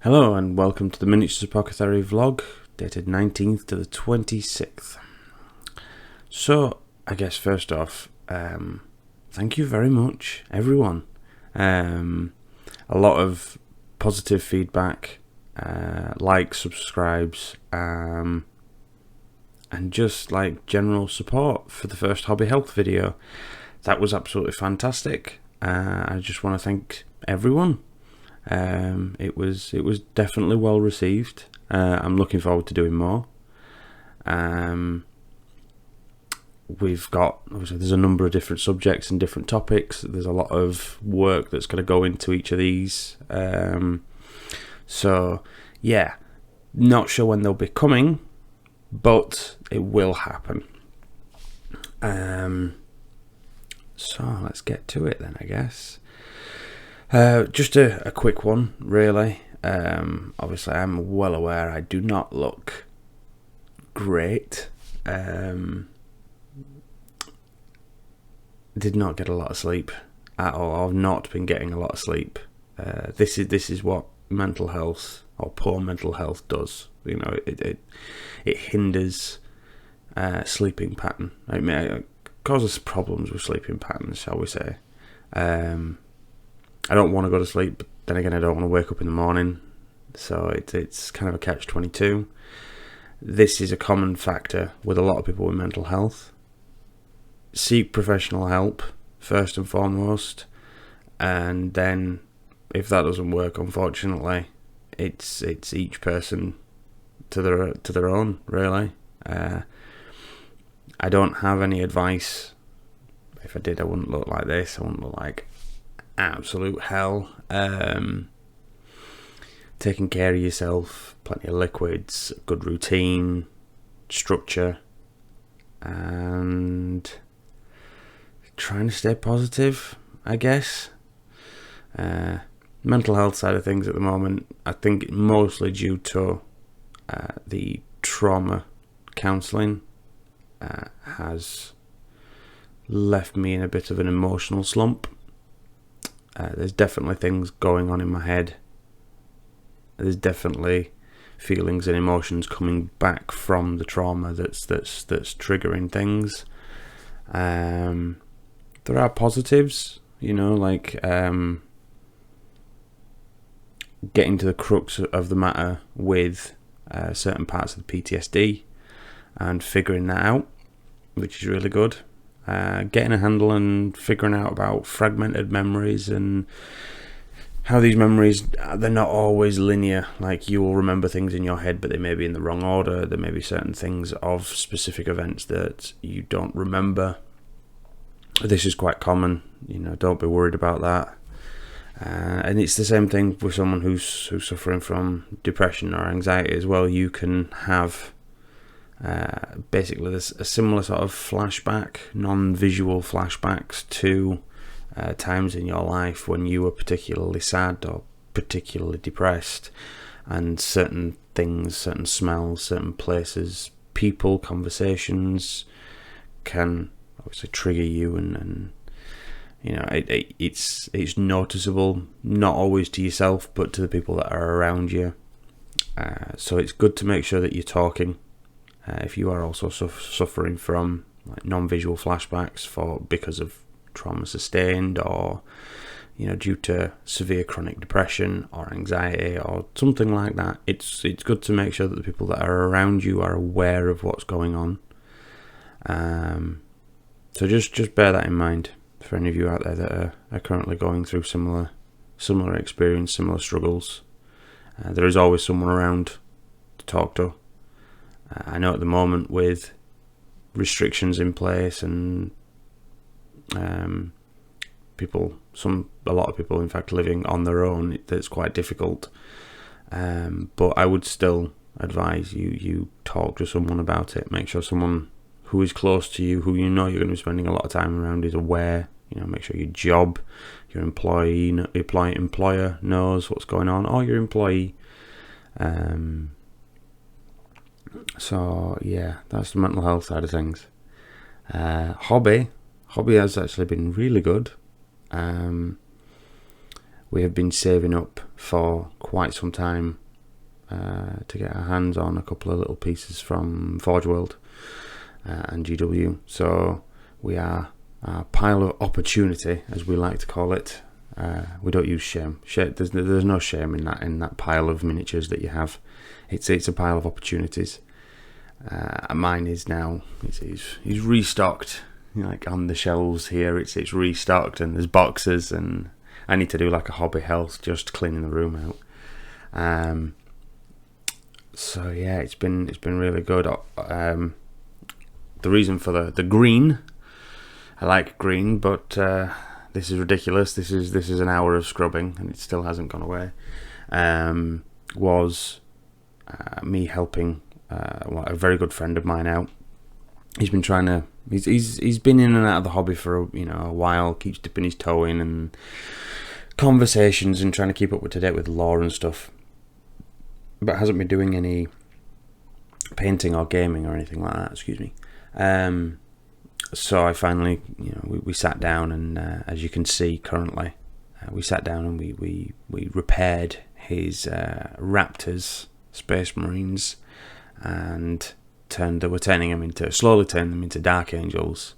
Hello and welcome to the Miniatures Apothecary vlog, dated 19th to the 26th. So, I guess first off, thank you very much, everyone. A lot of positive feedback, likes, subscribes, and just like general support for the first Hobbyhealth video. That was absolutely fantastic. I just want to thank everyone. It was definitely well received. I'm looking forward to doing more. We've got, obviously, there's a number of different subjects and different topics. There's a lot of work that's going to go into each of these. So yeah, not sure when they'll be coming, but it will happen. So let's get to it then, I guess. Just a quick one, really. Obviously, I'm well aware I do not look great. Did not get a lot of sleep at all. I've not been getting a lot of sleep. This is what mental health or poor mental health does. You know, it hinders sleeping pattern. It causes problems with sleeping patterns, shall we say. I don't want to go to sleep, but then again, I don't want to wake up in the morning. So it's kind of a catch-22. This is a common factor with a lot of people with mental health. Seek professional help first and foremost, and then if that doesn't work, unfortunately, it's each person to their own, really. I don't have any advice. If I did, I wouldn't look like this. I wouldn't look like absolute hell. Taking care of yourself, plenty of liquids, good routine, structure, and trying to stay positive, I guess. Mental health side of things at the moment, I think mostly due to the trauma counselling has left me in a bit of an emotional slump. There's definitely things going on in my head. There's definitely feelings and emotions coming back from the trauma that's triggering things. There are positives, you know, like getting to the crux of the matter with certain parts of the PTSD and figuring that out, which is really good. Getting a handle and figuring out about fragmented memories and how these memories, they're not always linear. Like, you will remember things in your head, but they may be in the wrong order. There may be certain things of specific events that you don't remember. This is quite common, you know, don't be worried about that. And it's the same thing with someone who's suffering from depression or anxiety as well. You can have basically there's a similar sort of flashback, non-visual flashbacks to times in your life when you were particularly sad or particularly depressed, and certain things, certain smells, certain places, people, conversations can obviously trigger you, and you know, it's noticeable, not always to yourself but to the people that are around you. So it's good to make sure that you're talking. If you are also suffering from like non-visual flashbacks because of trauma sustained, or you know, due to severe chronic depression or anxiety or something like that, it's good to make sure that the people that are around you are aware of what's going on. So just bear that in mind for any of you out there that are currently going through similar experience, similar struggles. There is always someone around to talk to. I know at the moment, with restrictions in place and a lot of people in fact living on their own, it's quite difficult. But I would still advise you talk to someone about it. Make sure someone who is close to you, who you know you're going to be spending a lot of time around, is aware. You know, make sure your employer knows what's going on, or your employee. So yeah, that's the mental health side of things. Hobby has actually been really good. we have been saving up for quite some time to get our hands on a couple of little pieces from Forge World and GW. So we are a pile of opportunity, as we like to call it. We don't use shame. There's no shame in that pile of miniatures that you have. It's a pile of opportunities. Mine is now. He's restocked. Like on the shelves here, it's restocked, and there's boxes, and I need to do like a Hobbyhealth, just cleaning the room out. So yeah, it's been really good. The reason for the green, I like green, but this is ridiculous. This is an hour of scrubbing, and it still hasn't gone away. Was me helping a very good friend of mine out. He's been trying to. He's been in and out of the hobby for a while. Keeps dipping his toe in and conversations and trying to keep up to date with lore and stuff, but hasn't been doing any painting or gaming or anything like that. Excuse me. So I finally, we sat down, and as you can see currently, we sat down and we repaired his Raptors, Space Marines, and slowly turning them into Dark Angels.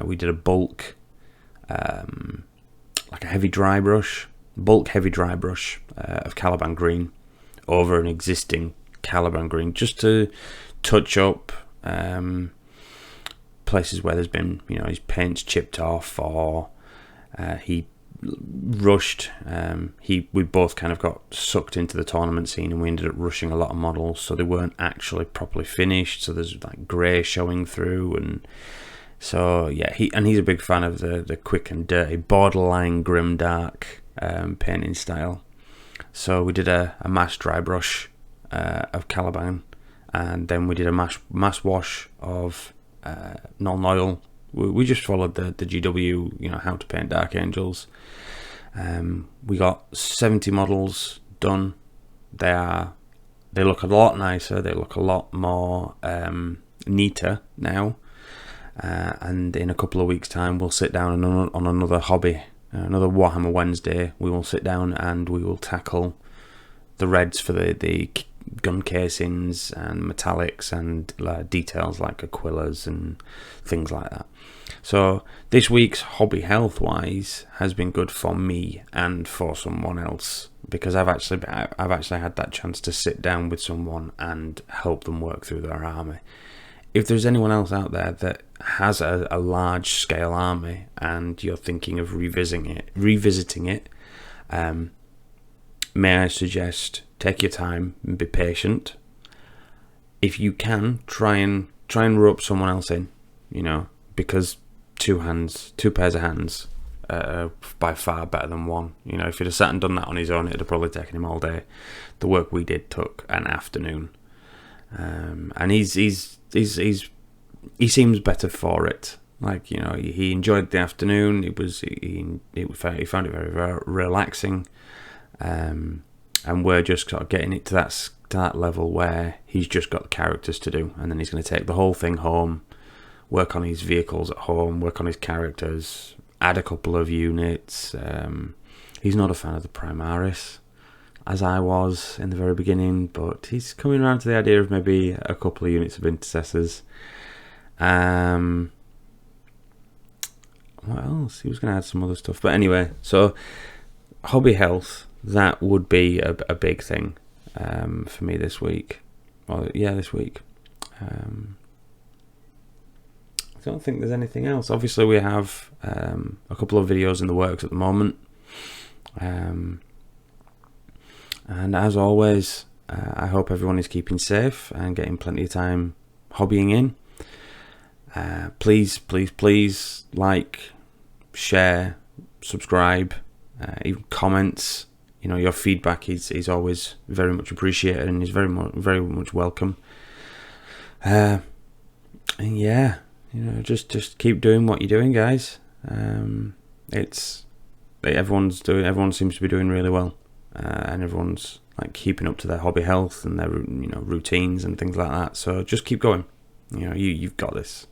We did a bulk, like a heavy dry brush of Caliban Green over an existing Caliban Green, just to touch up places where there's been, his paint's chipped off, or he rushed. We both kind of got sucked into the tournament scene, and we ended up rushing a lot of models, so they weren't actually properly finished. So there's like grey showing through, and so yeah, he's a big fan of the quick and dirty, borderline grimdark painting style. So we did a mass dry brush of Caliban, and then we did a mass wash of non-oil. We just followed the GW, how to paint Dark Angels. We got 70 models done. They look a lot nicer. They look a lot more neater now. And in a couple of weeks' time, we'll sit down on another hobby, another Warhammer Wednesday. We will sit down and we will tackle the reds for the gun casings and metallics and details like Aquilas and things like that. So this week's hobby health wise has been good for me and for someone else, because I've actually had that chance to sit down with someone and help them work through their army. If there's anyone else out there that has a large scale army and you're thinking of revisiting it, may I suggest take your time and be patient. If you can, try and rope someone else in, because two pairs of hands are by far better than one. If he'd have sat and done that on his own, it'd have probably taken him all day. The work we did took an afternoon, and he seems better for it. Like, he enjoyed the afternoon. He found it very, very relaxing. And we're just sort of getting it to that level where he's just got the characters to do, and then he's going to take the whole thing home, work on his vehicles at home, work on his characters, add a couple of units. He's not a fan of the Primaris, as I was in the very beginning, but he's coming around to the idea of maybe a couple of units of Intercessors. What else? He was going to add some other stuff, but anyway, so hobby health, that would be a big thing for me this week. This week. I don't think there's anything else. Obviously, we have a couple of videos in the works at the moment. And as always, I hope everyone is keeping safe and getting plenty of time hobbying in. Please like, share, subscribe, even comments. Your feedback is always very much appreciated and is very much welcome. And yeah, just keep doing what you're doing, guys. Everyone seems to be doing really well, and everyone's like keeping up to their hobby health and their routines and things like that. So just keep going. You've got this.